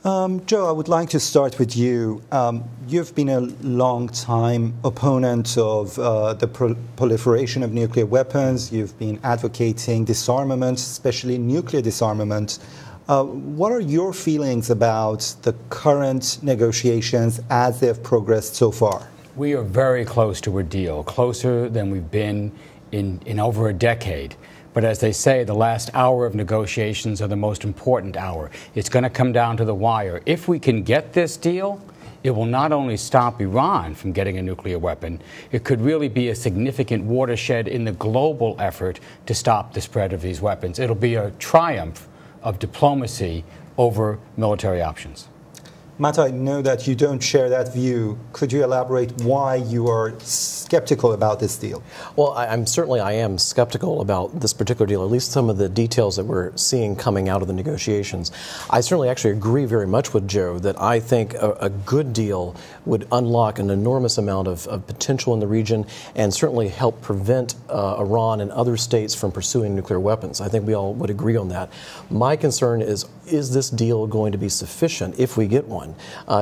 Joe, I would like to start with you. You've been a long-time opponent of the proliferation of nuclear weapons. You've been advocating disarmament, especially nuclear disarmament. What are your feelings about the current negotiations as they've progressed so far? We are very close to a deal, closer than we've been in over a decade. But as they say, the last hour of negotiations are the most important hour. It's going to come down to the wire. If we can get this deal, it will not only stop Iran from getting a nuclear weapon, it could really be a significant watershed in the global effort to stop the spread of these weapons. It'll be a triumph of diplomacy over military options. Matt, I know that you don't share that view. Could you elaborate why you are skeptical about this deal? Well, I am skeptical about this particular deal, at least some of the details that we're seeing coming out of the negotiations. I certainly actually agree very much with Joe that I think a good deal would unlock an enormous amount of potential in the region and certainly help prevent Iran and other states from pursuing nuclear weapons. I think we all would agree on that. My concern is this deal going to be sufficient if we get one?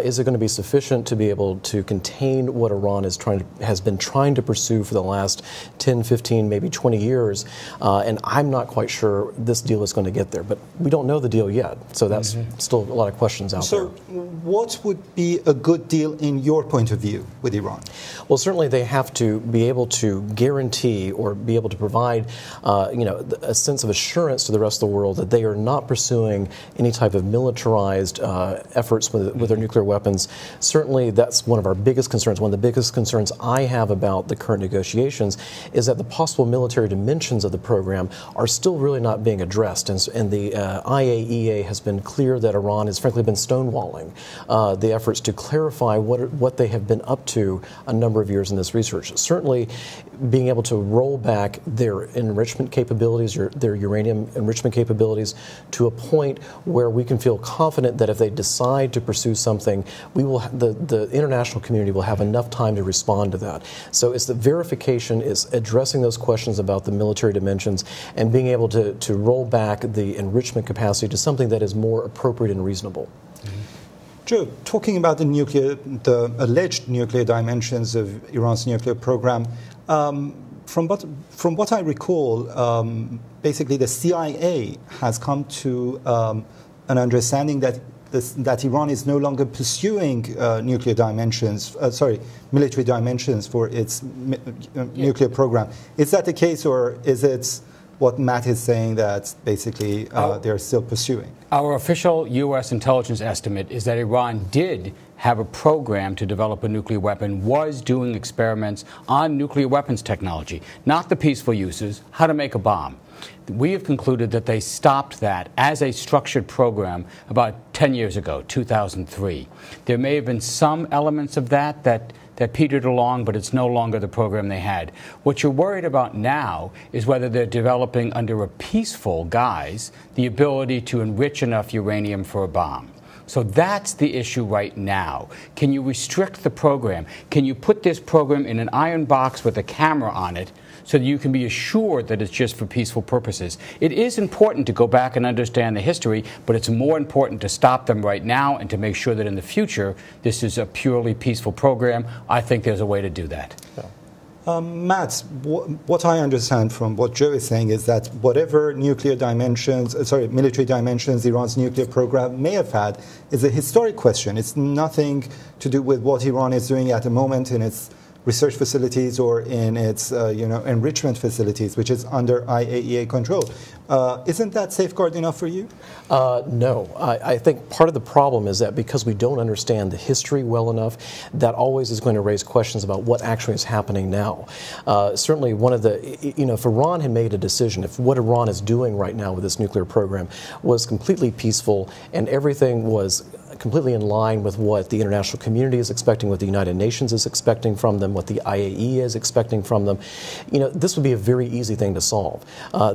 Is it going to be sufficient to be able to contain what Iran has been trying to pursue for the last 10, 15, maybe 20 years? And I'm not quite sure this deal is going to get there. But we don't know the deal yet, so that's still a lot of questions out there. So what would be a good deal in your point of view with Iran? Well, certainly they have to be able to guarantee or be able to provide a sense of assurance to the rest of the world that they are not pursuing any type of militarized efforts with their nuclear weapons. Certainly that's one of our biggest concerns. One of the biggest concerns I have about the current negotiations is that the possible military dimensions of the program are still really not being addressed. And the IAEA has been clear that Iran has frankly been stonewalling the efforts to clarify what they have been up to a number of years in this research. Certainly being able to roll back their enrichment capabilities, their uranium enrichment capabilities, to a point where we can feel confident that if they decide to pursue something, the international community will have enough time to respond to that. So it's the verification, is addressing those questions about the military dimensions and being able to roll back the enrichment capacity to something that is more appropriate and reasonable. Joe, talking about the alleged nuclear dimensions of Iran's nuclear program, from what I recall, basically the CIA has come to an understanding that Iran is no longer pursuing military dimensions for its nuclear program. Is that the case, or is it what Matt is saying, that basically they're still pursuing? Our official U.S. intelligence estimate is that Iran did have a program to develop a nuclear weapon, was doing experiments on nuclear weapons technology, not the peaceful uses, how to make a bomb. We have concluded that they stopped that as a structured program about 10 years ago, 2003. There may have been some elements of that petered along, but it's no longer the program they had. What you're worried about now is whether they're developing under a peaceful guise the ability to enrich enough uranium for a bomb. So that's the issue right now. Can you restrict the program? Can you put this program in an iron box with a camera on it so that you can be assured that it's just for peaceful purposes? It is important to go back and understand the history, but it's more important to stop them right now and to make sure that in the future this is a purely peaceful program. I think there's a way to do that. Matt, what I understand from what Joe is saying is that whatever military dimensions Iran's nuclear program may have had is a historic question. It's nothing to do with what Iran is doing at the moment in its research facilities or in its enrichment facilities, which is under IAEA control. Isn't that safeguard enough for you? No. I think part of the problem is that because we don't understand the history well enough, that always is going to raise questions about what actually is happening now. Certainly one of the, if Iran had made a decision, if what Iran is doing right now with this nuclear program was completely peaceful and everything was completely in line with what the international community is expecting, what the United Nations is expecting from them, what the IAEA is expecting from them, this would be a very easy thing to solve.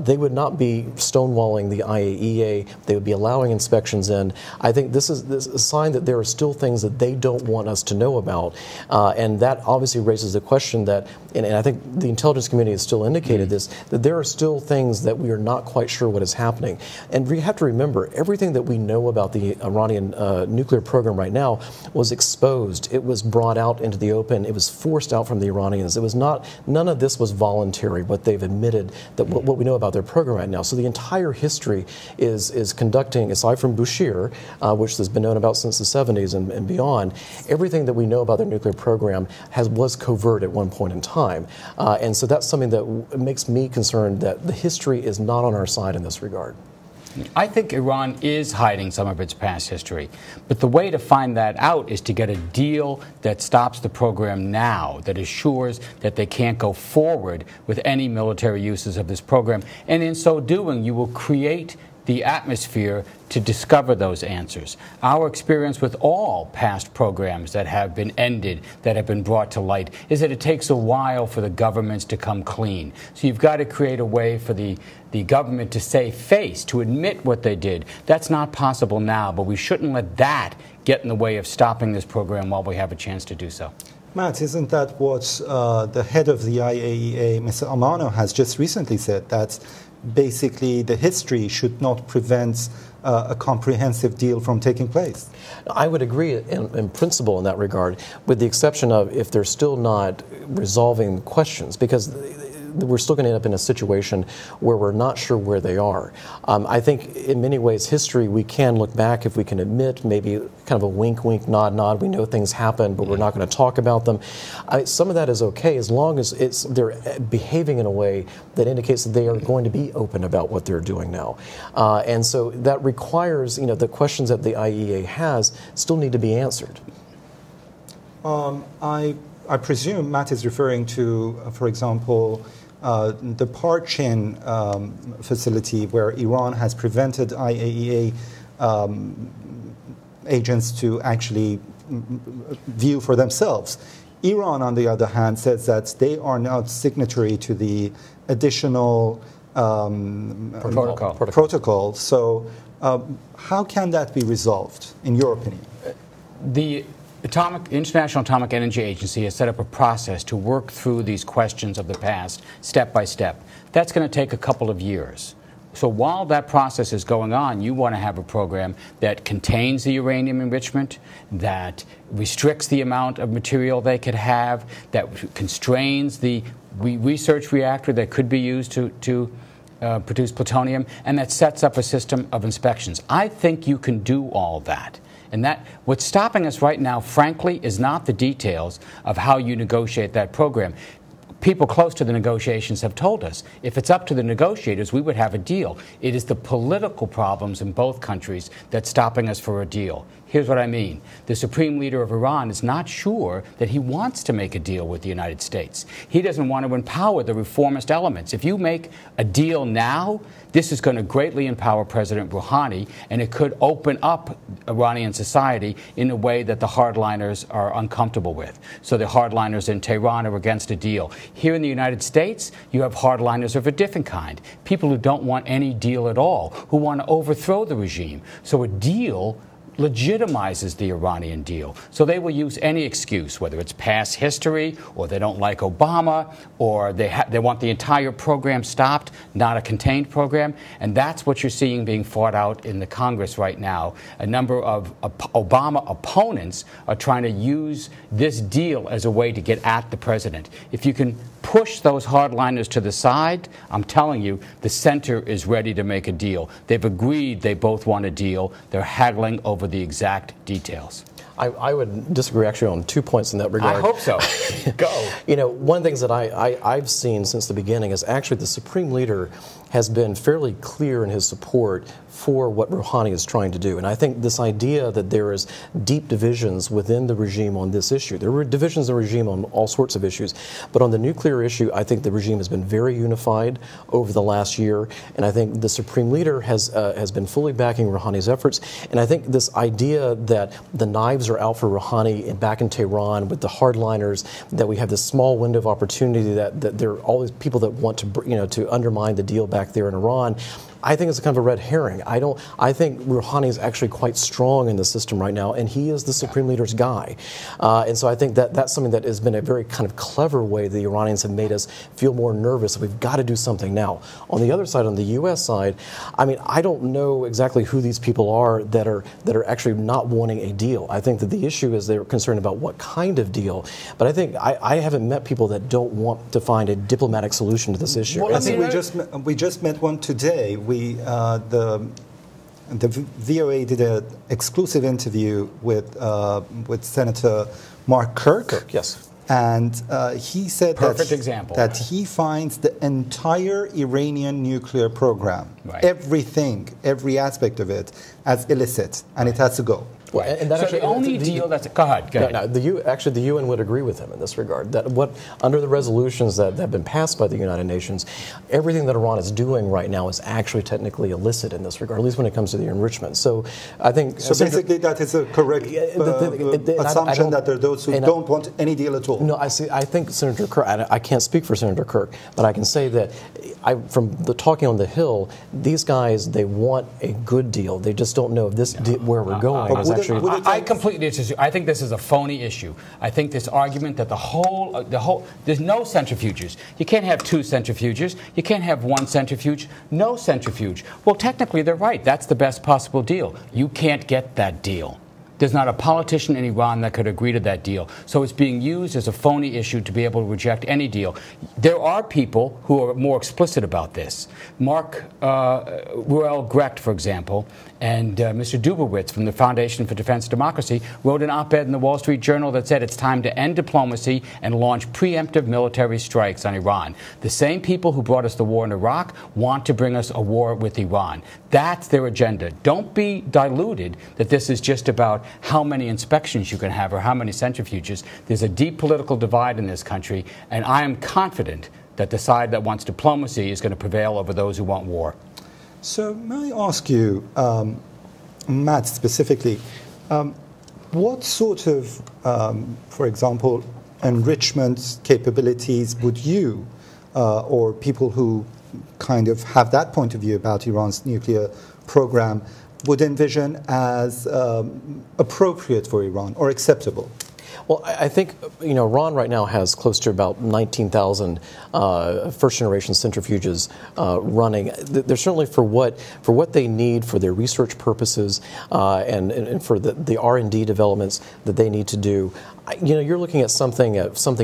They would not be stonewalling the IAEA. They would be allowing inspections in. I think this is a sign that there are still things that they don't want us to know about, and that obviously raises the question that and I think the intelligence community has still indicated this, that there are still things that we are not quite sure what is happening. And we have to remember, everything that we know about the Iranian nuclear program right now was exposed. It was brought out into the open. It was forced out from the Iranians. It was not, none of this was voluntary, what they've admitted, that what we know about their program right now. So the entire history is conducting, aside from Bushehr, which has been known about since the 70s and beyond, everything that we know about their nuclear program was covert at one point in time. And so that's something that makes me concerned that the history is not on our side in this regard. I think Iran is hiding some of its past history, but the way to find that out is to get a deal that stops the program now, that assures that they can't go forward with any military uses of this program. And in so doing, you will create the atmosphere to discover those answers. Our experience with all past programs that have been ended, that have been brought to light, is that it takes a while for the governments to come clean. So you've got to create a way for the government to save face, to admit what they did. That's not possible now, but we shouldn't let that get in the way of stopping this program while we have a chance to do so. Matt, isn't that what the head of the IAEA, Mr. Amano, has just recently said, that basically the history should not prevent a comprehensive deal from taking place? I would agree in principle in that regard, with the exception of if they're still not resolving questions, because we're still going to end up in a situation where we're not sure where they are. I think in many ways history, we can look back if we can admit maybe kind of a wink, wink, nod, nod. We know things happen, but we're not going to talk about them. Some of that is okay as long as they're behaving in a way that indicates that they are going to be open about what they're doing now. And so that requires, the questions that the IAEA has still need to be answered. I presume Matt is referring to, for example, the Parchin facility, where Iran has prevented IAEA agents to actually view for themselves. Iran, on the other hand, says that they are not signatory to the additional protocol. So how can that be resolved, in your opinion? The International Atomic Energy Agency has set up a process to work through these questions of the past step by step. That's going to take a couple of years. So while that process is going on, you want to have a program that contains the uranium enrichment, that restricts the amount of material they could have, that constrains the research reactor that could be used to produce plutonium, and that sets up a system of inspections. I think you can do all that. And what's stopping us right now, frankly, is not the details of how you negotiate that program. People close to the negotiations have told us if it's up to the negotiators, we would have a deal. It is the political problems in both countries that's stopping us for a deal. Here's what I mean. The supreme leader of Iran is not sure that he wants to make a deal with the United States. He doesn't want to empower the reformist elements. If you make a deal now, this is going to greatly empower President Rouhani, and it could open up Iranian society in a way that the hardliners are uncomfortable with. So the hardliners in Tehran are against a deal. Here in the United States, you have hardliners of a different kind, people who don't want any deal at all, who want to overthrow the regime. So a deal legitimizes the Iranian deal. So they will use any excuse, whether it's past history, or they don't like Obama, or they want the entire program stopped, not a contained program. And that's what you're seeing being fought out in the Congress right now. A number of Obama opponents are trying to use this deal as a way to get at the president. If you can push those hardliners to the side, I'm telling you, the center is ready to make a deal. They've agreed they both want a deal. They're haggling over the exact details. I would disagree actually on 2 points in that regard. I hope so. Go. One of the things that I've seen since the beginning is actually the Supreme Leader has been fairly clear in his support for what Rouhani is trying to do. And I think this idea that there is deep divisions within the regime on this issue. There were divisions in the regime on all sorts of issues. But on the nuclear issue, I think the regime has been very unified over the last year. And I think the Supreme Leader has been fully backing Rouhani's efforts. And I think this idea that the knives are out for Rouhani back in Tehran with the hardliners, that we have this small window of opportunity, that there are all these people that want to, to undermine the deal back there in Iran. I think it's kind of a red herring. I think Rouhani is actually quite strong in the system right now, and he is the supreme leader's guy. And so I think that's something that has been a very kind of clever way the Iranians have made us feel more nervous. We've got to do something now. On the other side, on the U.S. side, I mean, I don't know exactly who these people are that are actually not wanting a deal. I think that the issue is they're concerned about what kind of deal. But I think I haven't met people that don't want to find a diplomatic solution to this issue. Well, I think we just met one today. The VOA did an exclusive interview with Senator Mark Kirk. Yes. And he said that he finds the entire Iranian nuclear program, every aspect of it, as illicit, and it has to go. Right. And so the only deal that's... Go ahead. No, the UN would agree with him in this regard. That under the resolutions that have been passed by the United Nations, everything that Iran is doing right now is actually technically illicit in this regard, at least when it comes to the enrichment. So I think... So basically that is a correct assumption that there are those who don't want any deal at all. No, I think Senator Kirk... I can't speak for Senator Kirk, but I can say that from the talking on the Hill, these guys, they want a good deal. They just don't know if this where we're going is actually... I completely disagree. I think this is a phony issue. I think this argument that the whole there's no centrifuges. You can't have two centrifuges. You can't have one centrifuge. No centrifuge. Well, technically they're right. That's the best possible deal. You can't get that deal. There's not a politician in Iran that could agree to that deal. So it's being used as a phony issue to be able to reject any deal. There are people who are more explicit about this. Mark Ruel Grecht, for example, and Mr. Dubowitz from the Foundation for Defense of Democracy wrote an op-ed in the Wall Street Journal that said it's time to end diplomacy and launch preemptive military strikes on Iran. The same people who brought us the war in Iraq want to bring us a war with Iran. That's their agenda. Don't be diluted that this is just about how many inspections you can have or how many centrifuges. There's a deep political divide in this country, and I am confident that the side that wants diplomacy is going to prevail over those who want war. So may I ask you, Matt, specifically, what sort of, for example, enrichment capabilities would you or people who kind of have that point of view about Iran's nuclear program would envision as appropriate for Iran or acceptable? Well, I think, Iran right now has close to about 19,000 first-generation centrifuges running. They're certainly for what they need for their research purposes and for the R&D developments that they need to do. You're looking at something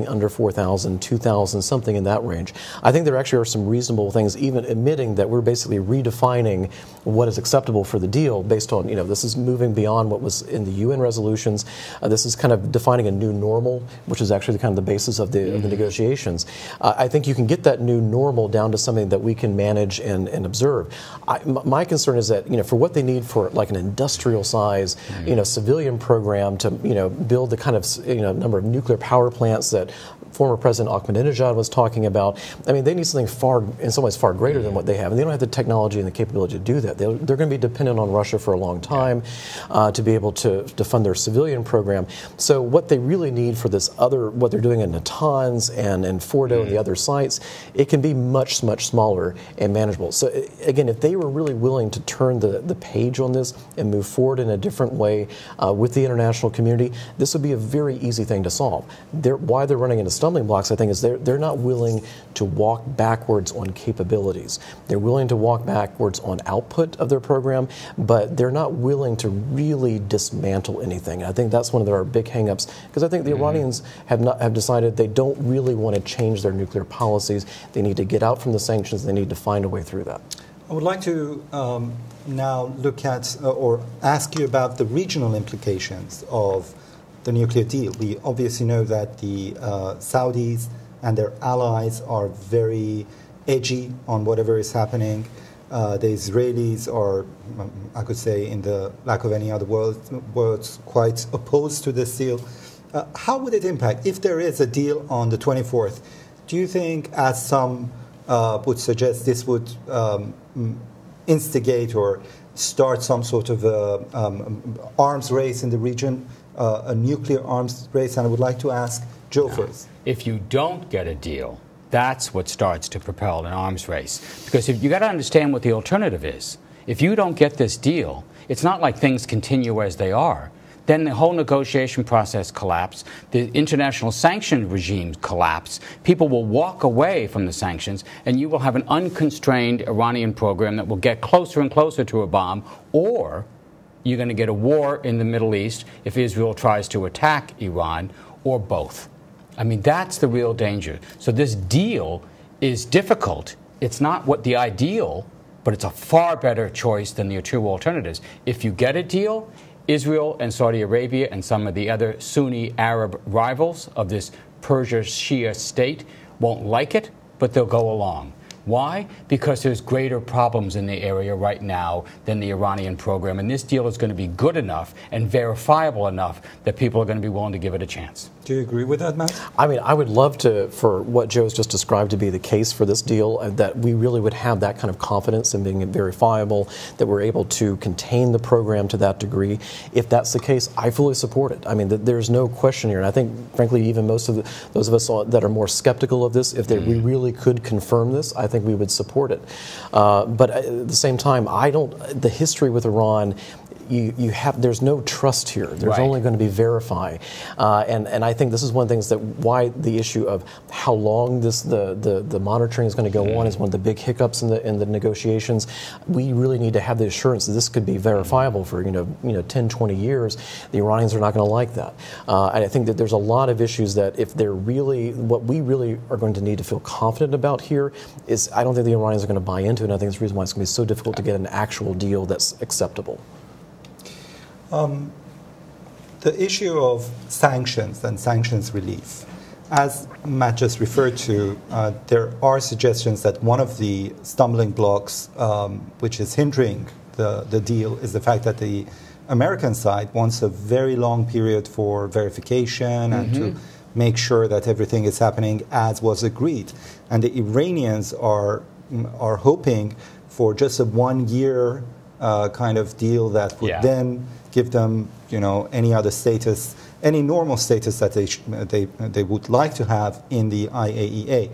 under 4,000, 2,000, something in that range. I think there actually are some reasonable things, even admitting that we're basically redefining what is acceptable for the deal based on, this is moving beyond what was in the UN resolutions. This is kind of defining a new normal, which is actually kind of the basis of the negotiations. I think you can get that new normal down to something that we can manage and observe. My concern is that, for what they need for like an industrial size, civilian program to, build the kind of, number of nuclear power plants that former President Ahmadinejad was talking about. I mean, they need something in some ways far greater than what they have, and they don't have the technology and the capability to do that. They're going to be dependent on Russia for a long time to be able to fund their civilian program. So what they really need for this what they're doing in Natanz and Fordo and the other sites, it can be much, much smaller and manageable. So again, if they were really willing to turn the page on this and move forward in a different way with the international community, this would be a very easy thing to solve. Why they're running into stumbling blocks, I think, is they're not willing to walk backwards on capabilities. They're willing to walk backwards on output of their program, but they're not willing to really dismantle anything. And I think that's one of their big hang-ups, because I think the Iranians have decided they don't really want to change their nuclear policies. They need to get out from the sanctions. They need to find a way through that. I would like to now look at or ask you about the regional implications of the nuclear deal. We obviously know that the Saudis and their allies are very edgy on whatever is happening. The Israelis are, I could say, in the lack of any other words, quite opposed to this deal. How would it impact if there is a deal on the 24th? Do you think, as some would suggest, this would instigate or start some sort of arms race in the region, a nuclear arms race? And I would like to ask Joe first. If you don't get a deal, That's what starts to propel an arms race. Because if you got to understand what the alternative is. If you don't get this deal, it's not like things continue as they are. Then the whole negotiation process collapses. The international sanction regime collapse. People will walk away from the sanctions, and you will have an unconstrained Iranian program that will get closer and closer to a bomb, or you're going to get a war in the Middle East if Israel tries to attack Iran, or both. I mean, that's the real danger. So this deal is difficult. It's not what the ideal, but it's a far better choice than the true alternatives. If you get a deal, Israel and Saudi Arabia and some of the other Sunni Arab rivals of this Persia Shia state won't like it, but they'll go along. Why? Because there's greater problems in the area right now than the Iranian program, and this deal is going to be good enough and verifiable enough that people are going to be willing to give it a chance. Do you agree with that, Matt? I mean, I would love for what Joe's just described to be the case for this deal, that we really would have that kind of confidence in being verifiable, that we're able to contain the program to that degree. If that's the case, I fully support it. I mean, there's no question here. And I think, frankly, even most of those of us that are more skeptical of this, if we really could confirm this, I think we would support it. But at the same time, the history with Iran, there's no trust here. There's only going to be verify, and I think this is one of the things why the issue of how long the monitoring is going to go on is one of the big hiccups in the negotiations. We really need to have the assurance that this could be verifiable for 10, 20 years. The Iranians are not going to like that, and I think that there's a lot of issues that if they're really what we really are going to need to feel confident about here is I don't think the Iranians are going to buy into it. And I think it's the reason why it's going to be so difficult to get an actual deal that's acceptable. The issue of sanctions and sanctions relief, as Matt just referred to, there are suggestions that one of the stumbling blocks which is hindering the deal is the fact that the American side wants a very long period for verification and to make sure that everything is happening as was agreed. And the Iranians are hoping for just a 1 year kind of deal that would then give them, any other status, any normal status that they would like to have in the IAEA.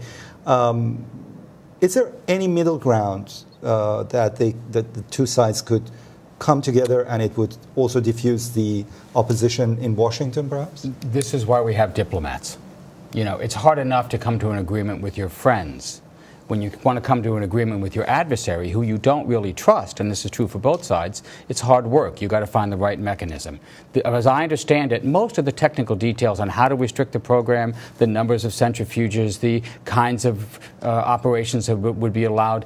Is there any middle ground that the two sides could come together and it would also diffuse the opposition in Washington, perhaps? This is why we have diplomats. It's hard enough to come to an agreement with your friends. When you want to come to an agreement with your adversary, who you don't really trust, and this is true for both sides, it's hard work. You've got to find the right mechanism. As I understand it, most of the technical details on how to restrict the program, the numbers of centrifuges, the kinds of operations that would be allowed,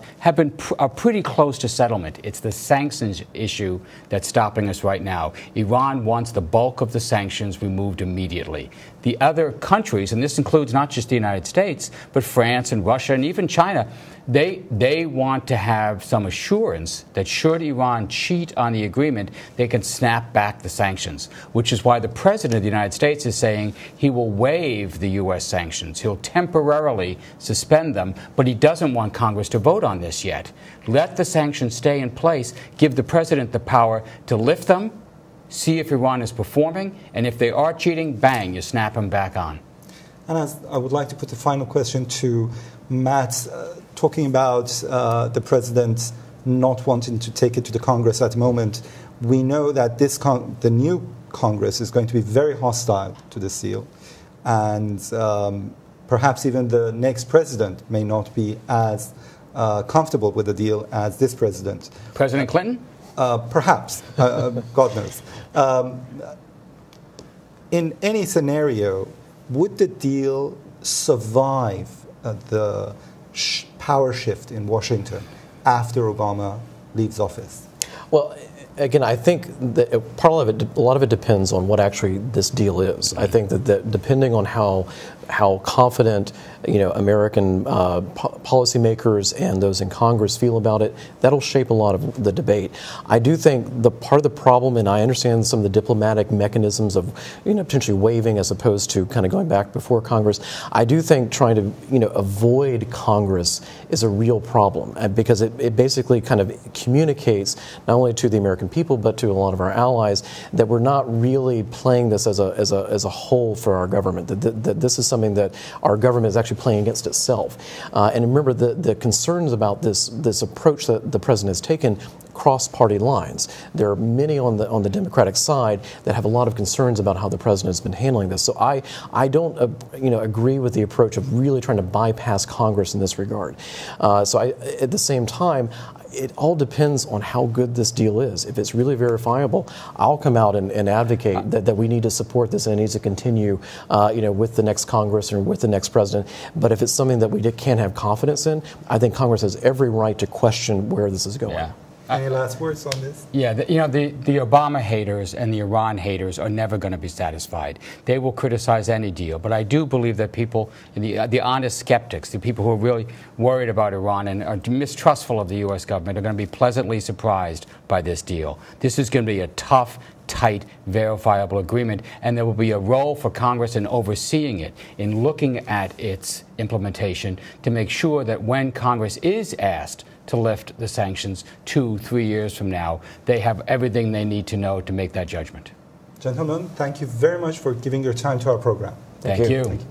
are pretty close to settlement. It's the sanctions issue that's stopping us right now. Iran wants the bulk of the sanctions removed immediately. The other countries, and this includes not just the United States, but France and Russia and even China, they want to have some assurance that should Iran cheat on the agreement, they can snap back the sanctions, which is why the President of the United States is saying he will waive the U.S. sanctions. He'll temporarily suspend them, but he doesn't want Congress to vote on this yet. Let the sanctions stay in place, give the President the power to lift them, see if Iran is performing, and if they are cheating, bang, you snap them back on. And I would like to put the final question to Matt, talking about the president not wanting to take it to the Congress at the moment. We know that the new Congress is going to be very hostile to this deal, and perhaps even the next president may not be as comfortable with the deal as this president. President Clinton? Perhaps, God knows. In any scenario, would the deal survive the power shift in Washington after Obama leaves office? Well, again, I think that a lot of it depends on what actually this deal is. I think that depending on how confident American policymakers and those in Congress feel about it, that'll shape a lot of the debate. I do think part of the problem, and I understand some of the diplomatic mechanisms of potentially waiving as opposed to kind of going back before Congress. I do think trying to avoid Congress is a real problem because it basically kind of communicates not only to the American people, but to a lot of our allies, that we're not really playing this as a whole for our government, that this is something that our government is actually playing against itself. And remember, the concerns about this approach that the president has taken cross party lines. There are many on the Democratic side that have a lot of concerns about how the president has been handling this. So I don't agree with the approach of really trying to bypass Congress in this regard. At the same time, it all depends on how good this deal is. If it's really verifiable, I'll come out and advocate that we need to support this and it needs to continue, with the next Congress or with the next president. But if it's something that we can't have confidence in, I think Congress has every right to question where this is going. Yeah. Any last words on this? Yeah, the Obama haters and the Iran haters are never going to be satisfied. They will criticize any deal. But I do believe that people, the honest skeptics, the people who are really worried about Iran and are mistrustful of the U.S. government are going to be pleasantly surprised by this deal. This is going to be a tough, tight, verifiable agreement, and there will be a role for Congress in overseeing it, in looking at its implementation to make sure that when Congress is asked to lift the sanctions 2-3 years from now, they have everything they need to know to make that judgment. Gentlemen, thank you very much for giving your time to our program. Thank you. Thank you.